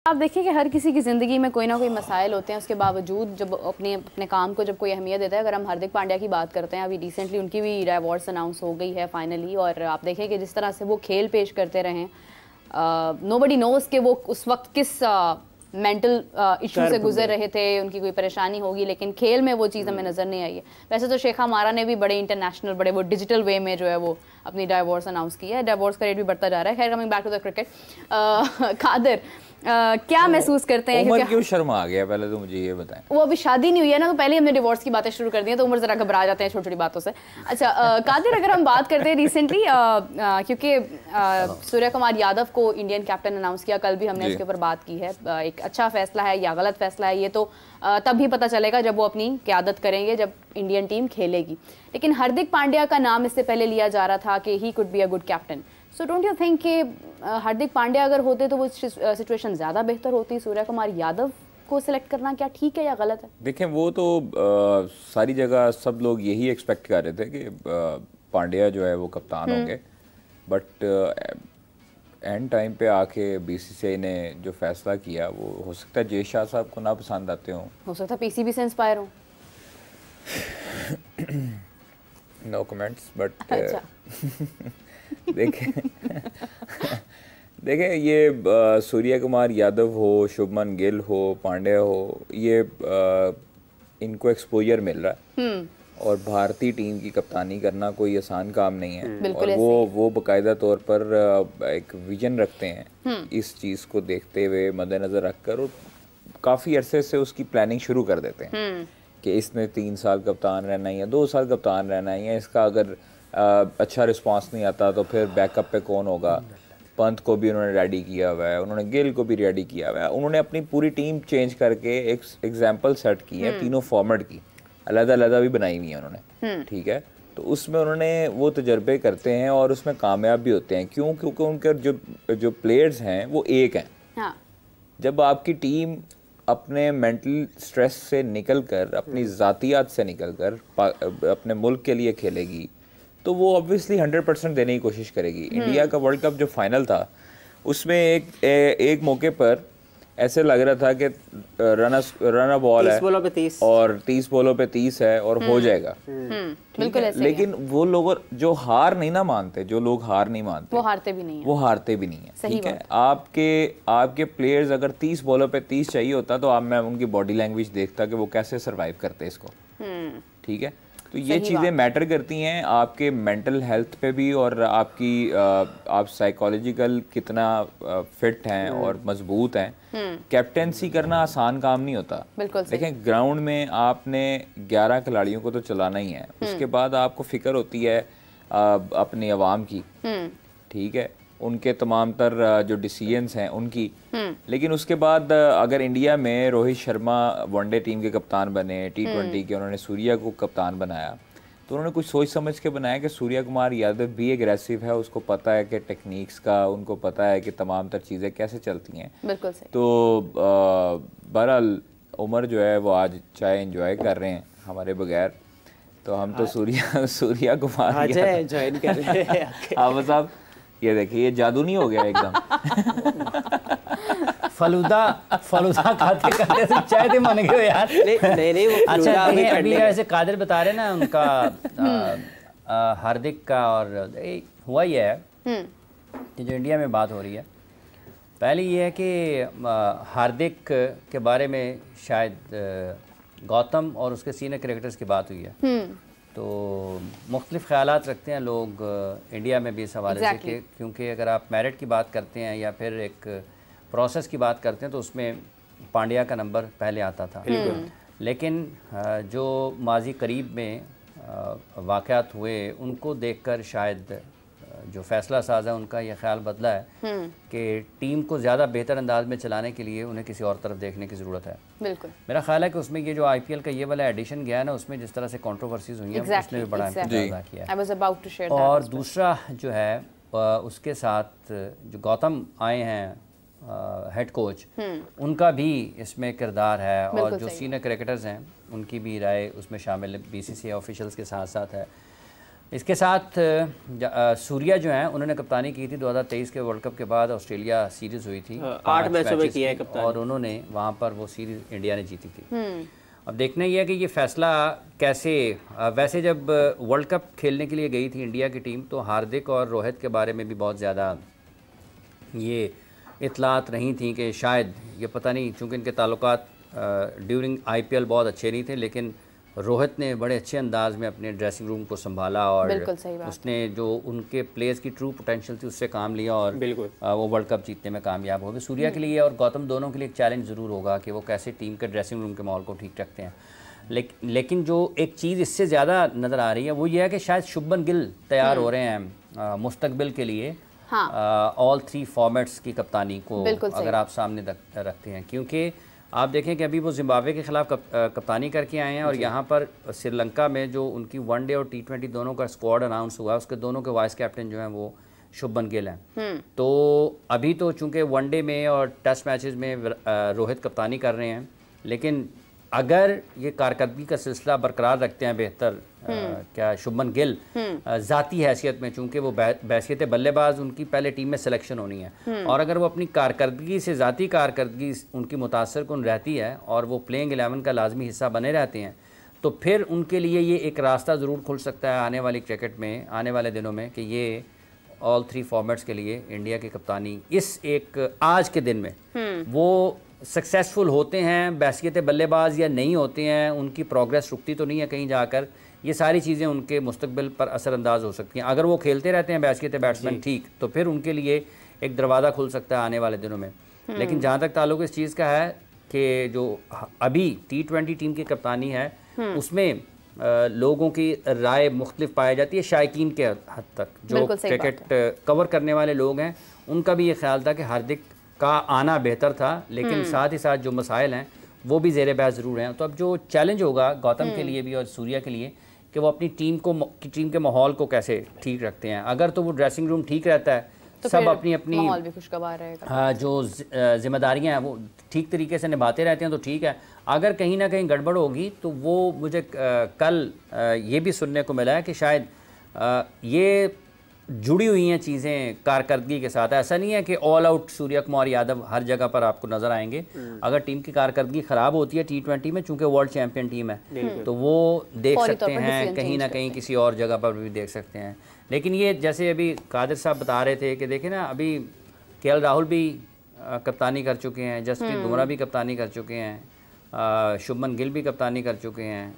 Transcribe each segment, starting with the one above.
आप देखिए कि हर किसी की ज़िंदगी में कोई ना कोई मसाइल होते हैं, उसके बावजूद जब अपने अपने काम को जब कोई अहमियत देता है। अगर हम हार्दिक पांड्या की बात करते हैं, अभी रिसेंटली उनकी भी अवार्ड्स अनाउंस हो गई है फाइनली, और आप देखिए कि जिस तरह से वो खेल पेश करते रहे, नोबडी नोज़ कि वो उस वक्त किस मेंटल इशू से गुजर रहे थे, उनकी कोई परेशानी होगी, लेकिन खेल में वो चीज़ हमें नज़र नहीं आई है। वैसे तो शेखा मारा ने भी बड़े इंटरनेशनल, बड़े वो डिजिटल वे में जो है वो अपनी डाइवोर्स अनाउंस की है। डाइवोर्स का रेट भी बढ़ता जा रहा है। खैर, coming back to the cricket, Qadir क्या महसूस करते हैं? उमर क्यों शर्मा आ गया, पहले तो मुझे ये बताएं। वो अभी शादी नहीं हुई है ना, तो पहले हमने डिवोर्स की बातें शुरू कर दी हैं, तो उमर जरा घबरा जाते हैं छोटी छोटी बातों से। अच्छा, कादिर, अगर हम बात करते हैं रिसेंटली, क्योंकि सूर्य कुमार यादव को इंडियन कैप्टन अनाउंस किया, कल भी हमने इसके ऊपर बात की है। एक अच्छा फैसला है या गलत फैसला है, ये तो तब भी पता चलेगा जब वो अपनी क़यादत करेंगे, जब इंडियन टीम खेलेगी। लेकिन हार्दिक पांड्या का नाम इससे पहले लिया जा रहा था कि he could be a good captain. So don't you think कि हार्दिक पांड्या अगर होते तो वो सिचुएशन ज़्यादा बेहतर होती? सूर्य कुमार यादव को सिलेक्ट करना क्या ठीक है या गलत है? देखें, वो तो सारी जगह सब लोग यही एक्सपेक्ट कर रहे थे कि पांड्या जो है वो कप्तान होंगे, बट एंड टाइम पे आके बीसीसीआई ने जो फैसला किया, वो हो सकता है जय शाह साहब को ना पसंद आते हो सकता है पीसीबी से इंस्पायर हो। नो कमेंट्स, बट देखें ये सूर्य कुमार यादव हो, शुभमन गिल हो, पांड्या हो, ये इनको एक्सपोजर मिल रहा है, और भारतीय टीम की कप्तानी करना कोई आसान काम नहीं है। और वो बाकायदा तौर पर एक विजन रखते हैं, इस चीज़ को देखते हुए मद्देनज़र रखकर, और काफ़ी अरसे से उसकी प्लानिंग शुरू कर देते हैं कि इसने 3 साल कप्तान रहना है या 2 साल कप्तान रहना है, या इसका अगर अच्छा रिस्पांस नहीं आता तो फिर बैकअप पे कौन होगा। पंत को भी उन्होंने रेडी किया हुआ है, उन्होंने गिल को भी रेडी किया हुआ है, उन्होंने अपनी पूरी टीम चेंज करके एक एग्जाम्पल सेट की है, तीनों फॉर्मेट की अलग-अलग भी बनाई हुई है उन्होंने, ठीक है। तो उसमें उन्होंने वो तजर्बे करते हैं और उसमें कामयाब भी होते हैं। क्यों? क्योंकि उनके जो प्लेयर्स हैं वो एक हैं। हाँ। जब आपकी टीम अपने मेंटल स्ट्रेस से निकलकर, अपनी ज़ातियात से निकलकर अपने मुल्क के लिए खेलेगी, तो वो ऑब्वियसली 100% देने की कोशिश करेगी। इंडिया का वर्ल्ड कप जो फाइनल था, उसमें एक मौके पर ऐसे लग रहा था कि रन बॉल है और 30 बॉलों पे 30 है और हो जाएगा, बिल्कुल ऐसे। लेकिन वो लोग जो हार नहीं ना मानते, जो लोग हार नहीं मानते, वो हारते भी नहीं है, ठीक है। आपके प्लेयर्स अगर 30 बॉलों पे 30 चाहिए होता, तो मैं उनकी बॉडी लैंग्वेज देखता कि वो कैसे सर्वाइव करते इसको, ठीक है। तो ये चीज़ें मैटर करती हैं आपके मेंटल हेल्थ पे भी, और आप साइकोलॉजिकल कितना फिट हैं और मजबूत हैं। कैप्टेंसी करना आसान काम नहीं होता। देखें, ग्राउंड में आपने 11 खिलाड़ियों को तो चलाना ही है, उसके बाद आपको फिक्र होती है अपनी आवाम की, ठीक है, उनके तमाम तर जो डिसीजंस हैं उनकी। लेकिन उसके बाद अगर इंडिया में रोहित शर्मा वनडे टीम के कप्तान बने, T20 के उन्होंने सूर्या को कप्तान बनाया, तो उन्होंने कुछ सोच समझ के बनाया कि सूर्य कुमार यादव भी एग्रेसिव है, उसको पता है कि टेक्निक्स का, उनको पता है कि तमाम तर चीज़ें कैसे चलती हैं। बिल्कुल सही। तो बहरहाल उमर जो है वो आज चाय एंजॉय कर रहे हैं हमारे बगैर, तो हम तो सूर्या कुमार ज्वाइन कर रहे हैं। हाँ साहब, ये देखिए, ये जादू नहीं हो गया एकदम? फलूदा खाते खाते से चाय दे मन गए यार। नहीं वो अच्छा, अभी ऐसे कादिर बता रहे ना उनका हार्दिक का, और हुआ ये है कि जो इंडिया में बात हो रही है, पहले ये है कि हार्दिक के बारे में शायद गौतम और उसके सीनियर क्रिकेटर्स की बात हुई है, तो मुख्तलिफ ख्यालात रखते हैं लोग इंडिया में भी इस हवाले से कि क्योंकि अगर आप मेरिट की बात करते हैं या फिर एक प्रोसेस की बात करते हैं, तो उसमें पांड्या का नंबर पहले आता था। लेकिन जो माजी करीब में वाक़यात हुए, उनको देखकर शायद जो फैसला साज है उनका यह ख्याल बदला है कि टीम को ज़्यादा बेहतर अंदाज में चलाने के लिए उन्हें किसी और तरफ देखने की ज़रूरत है। बिल्कुल, मेरा ख्याल है कि उसमें ये जो IPL का ये वाला एडिशन गया है ना, उसमें जिस तरह से कंट्रोवर्सीज हुई हैं, उसने भी बड़ा इम्पैक्ट अदा किया है। और दूसरा जो है उसके साथ जो गौतम आए हैं हेड कोच, उनका भी इसमें किरदार है, और जो सीनियर क्रिकेटर्स हैं उनकी भी राय उसमें शामिल है, BCCI ऑफिशियल्स के साथ साथ है। इसके साथ सूर्या जो है उन्होंने कप्तानी की थी 2023 के वर्ल्ड कप के बाद, ऑस्ट्रेलिया सीरीज़ हुई थी 8 मैचों में किया है कप्तानी और उन्होंने वहाँ पर वो सीरीज़ इंडिया ने जीती थी। अब देखना ये है कि ये फैसला कैसे, वैसे जब वर्ल्ड कप खेलने के लिए गई थी इंडिया की टीम तो हार्दिक और रोहित के बारे में भी बहुत ज़्यादा ये इतलात नहीं थी कि शायद ये पता नहीं, चूँकि इनके ताल्लुकात ड्यूरिंग IPL बहुत अच्छे नहीं थे, लेकिन रोहित ने बड़े अच्छे अंदाज में अपने ड्रेसिंग रूम को संभाला और उसने जो उनके प्लेयर्स की ट्रू पोटेंशियल थी उससे काम लिया और वो वर्ल्ड कप जीतने में कामयाब हो गए। सूर्या के लिए और गौतम दोनों के लिए एक चैलेंज ज़रूर होगा कि वो कैसे टीम के ड्रेसिंग रूम के माहौल को ठीक रखते हैं। लेकिन जो एक चीज़ इससे ज़्यादा नज़र आ रही है वो ये है कि शायद शुभमन गिल तैयार हो रहे हैं मुस्तकबिल के लिए ऑल 3 फॉर्मेट्स की कप्तानी को अगर आप सामने रखते हैं, क्योंकि आप देखें कि अभी वो जिम्बाब्वे के खिलाफ कप्तानी करके आए हैं और यहाँ पर श्रीलंका में जो उनकी वनडे और T20 दोनों का स्क्वाड अनाउंस हुआ, उसके दोनों के वाइस कैप्टन जो हैं वो शुभमन गिल हैं। तो अभी तो चूँकि वनडे में और टेस्ट मैचेस में रोहित कप्तानी कर रहे हैं, लेकिन अगर ये कारकर्दगी का सिलसिला बरकरार रखते हैं बेहतर क्या शुभमन गिल ज़ाती हैसियत में, चूँकि वो बैसियत बल्लेबाज उनकी पहले टीम में सिलेक्शन होनी है और अगर वो अपनी कारकर्दगी से ज़ाती कारकर्दगी उनकी मुतासर कुन रहती है और वो प्लेइंग 11 का लाजमी हिस्सा बने रहते हैं तो फिर उनके लिए ये एक रास्ता ज़रूर खुल सकता है आने वाली क्रिकेट में, आने वाले दिनों में, कि ये ऑल 3 फॉर्मेट्स के लिए इंडिया की कप्तानी इस एक आज के दिन में वो सक्सेसफुल होते हैं बैसियत बल्लेबाज या नहीं होते हैं, उनकी प्रोग्रेस रुकती तो नहीं है कहीं जाकर, ये सारी चीज़ें उनके मुस्तकबिल पर असरअंदाज हो सकती हैं। अगर वो खेलते रहते हैं बैसियत बैट्समैन ठीक, तो फिर उनके लिए एक दरवाज़ा खुल सकता है आने वाले दिनों में। लेकिन जहाँ तक ताल्लुक़ इस चीज़ का है कि जो अभी T20 टीम की कप्तानी है उसमें लोगों की राय मुख्तलिफ पाई जाती है, शायकीन के हद तक जो क्रिकेट कवर करने वाले लोग हैं उनका भी ये ख्याल था कि हार्दिक का आना बेहतर था, लेकिन साथ ही साथ जो मसाइल हैं वो भी ज़ेरे बहस ज़रूर हैं। तो अब जो चैलेंज होगा गौतम के लिए भी और सूर्या के लिए कि वो अपनी टीम के माहौल को कैसे ठीक रखते हैं। अगर तो वो ड्रेसिंग रूम ठीक रहता है तो सब अपनी माहौल भी खुशगवार रहेगा, हाँ, जो जिम्मेदारियां हैं वो ठीक तरीके से निभाते रहते हैं तो ठीक है। अगर कहीं ना कहीं गड़बड़ होगी तो वो मुझे कल ये भी सुनने को मिला है कि शायद ये जुड़ी हुई हैं चीज़ें कारकर्दगी के साथ। ऐसा नहीं है कि ऑल आउट सूर्य कुमार यादव हर जगह पर आपको नज़र आएंगे। अगर टीम की कारकर्दगी ख़राब होती है T20 में, चूंकि वर्ल्ड चैंपियन टीम है, तो वो देख सकते हैं कहीं ना कहीं किसी और जगह पर भी देख सकते हैं। लेकिन ये जैसे अभी कादिर साहब बता रहे थे कि देखें ना, अभी KL राहुल भी कप्तानी कर चुके हैं, जसप्रीत बुमराह भी कप्तानी कर चुके हैं, शुभमन गिल भी कप्तानी कर चुके हैं,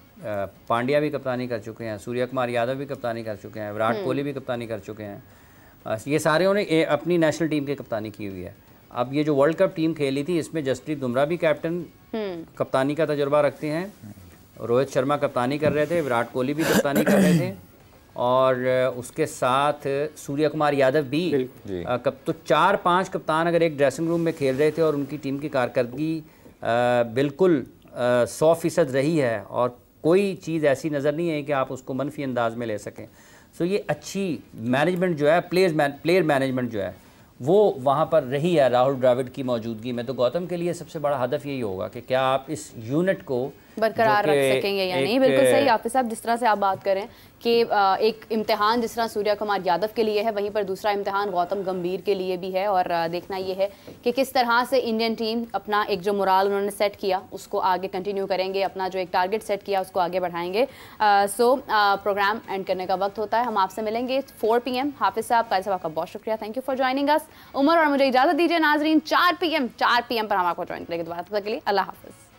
पांड्या भी कप्तानी कर चुके हैं, सूर्य कुमार यादव भी कप्तानी कर चुके हैं, विराट कोहली भी कप्तानी कर चुके हैं। ये सारे ने अपनी नेशनल टीम की कप्तानी की हुई है। अब ये जो वर्ल्ड कप टीम खेली थी इसमें जसप्रीत बुमराह भी कैप्टन कप्तानी का तजुर्बा रखते हैं, रोहित शर्मा कप्तानी कर रहे थे, विराट कोहली भी कप्तानी कर रहे थे और उसके साथ सूर्य कुमार यादव भी तो 4-5 कप्तान अगर एक ड्रेसिंग रूम में खेल रहे थे और उनकी टीम की कारकर्दगी बिल्कुल 100% रही है और कोई चीज़ ऐसी नज़र नहीं है कि आप उसको मनफी अंदाज में ले सकें। सो ये अच्छी मैनेजमेंट जो है, प्लेयर मैनेजमेंट जो है वो वहाँ पर रही है राहुल द्रविड़ की मौजूदगी में। तो गौतम के लिए सबसे बड़ा हदफ यही होगा कि क्या आप इस यूनिट को बरकरार रख सकेंगे या नहीं। बिल्कुल सही हाफिज साहब, जिस तरह से आप बात करें कि एक इम्तिहान जिस तरह सूर्य कुमार यादव के लिए है, वहीं पर दूसरा इम्तिहान गौतम गंभीर के लिए भी है और देखना ये है कि किस तरह से इंडियन टीम अपना एक जो मोराल उन्होंने सेट किया उसको आगे कंटिन्यू करेंगे, अपना जो एक टारगेट सेट किया उसको आगे बढ़ाएंगे। प्रोग्राम एंड करने का वक्त होता है, हम आपसे मिलेंगे 4 PM। हाफिज साहब, कादिर साहब, आपका बहुत शुक्रिया, thank you for joining us. Umar और मुझे इजाज़त दीजिए नाजरीन, 4 PM पर हम आपको ज्वाइन करेंगे दोबारा। तब तक के लिए अल्लाह हाफिज़।